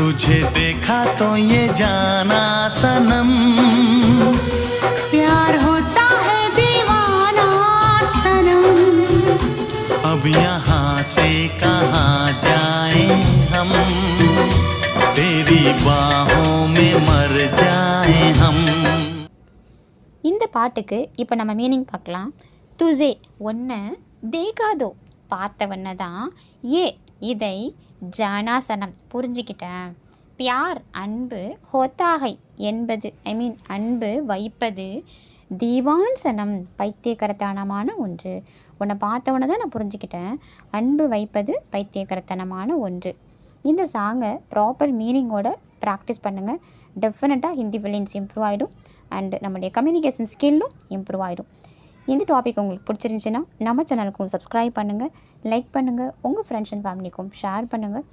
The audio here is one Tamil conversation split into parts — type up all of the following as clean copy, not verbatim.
तुझे देखा तो ये जाना सनम, प्यार होता है दीवाना सनम। अब यहाँ से कहाँ जाए हम, तेरी बाहों में मर जाए हम. இந்த பாட்டுக்கு இப்போ நம்ம மீனிங் பார்க்கலாம். துசே ஒன்று, தேகாதோ பார்த்தவண்ண தான், ஏ இதை, ஜானாசனம் புரிஞ்சுக்கிட்டேன், பியார் அன்பு, ஹோத்தாகை என்பது அன்பு வைப்பது, தீவான்சனம் பைத்தியக்கரத்தனமான ஒன்று. உன்னை பார்த்தவொன்னே தான் நான் புரிஞ்சுக்கிட்டேன், அன்பு வைப்பது பைத்தியக்கரத்தனமான ஒன்று. இந்த சாங்கை ப்ராப்பர் மீனிங்கோட ப்ராக்டிஸ் பண்ணுங்கள். டெஃபினட்டாக ஹிந்தி ஃப்ளூயன்சி இம்ப்ரூவ் ஆகிடும் அண்ட் நம்மளுடைய கம்யூனிகேஷன் ஸ்கில்லும் இம்ப்ரூவ் ஆகிடும். இந்த டாபிக் உங்களுக்கு பிடிச்சிருந்துச்சின்னா நம்ம சேனலுக்கும் சப்ஸ்கிரைப் பண்ணுங்கள், லைக் பண்ணுங்கள், உங்கள் ஃப்ரெண்ட்ஸ் அண்ட் ஃபேமிலிக்கும் ஷேர் பண்ணுங்கள்.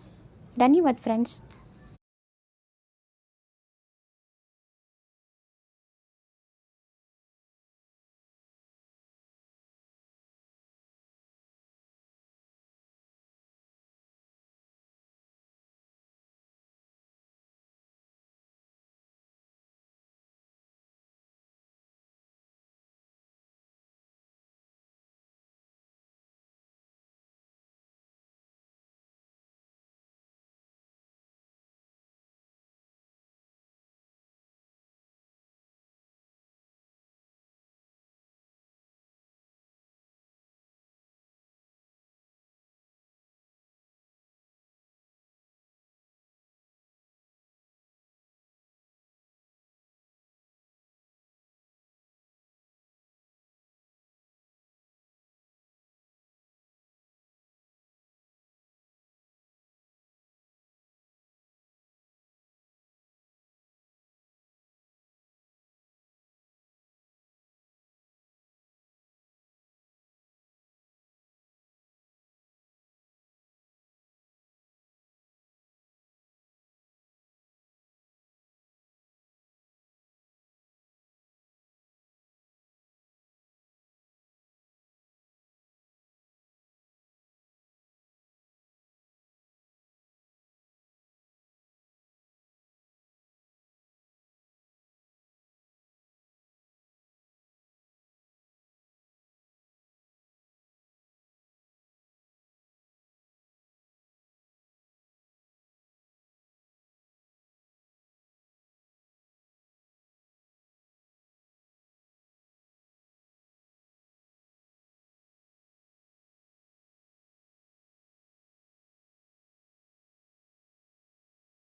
தன்யவாத் ஃப்ரெண்ட்ஸ்.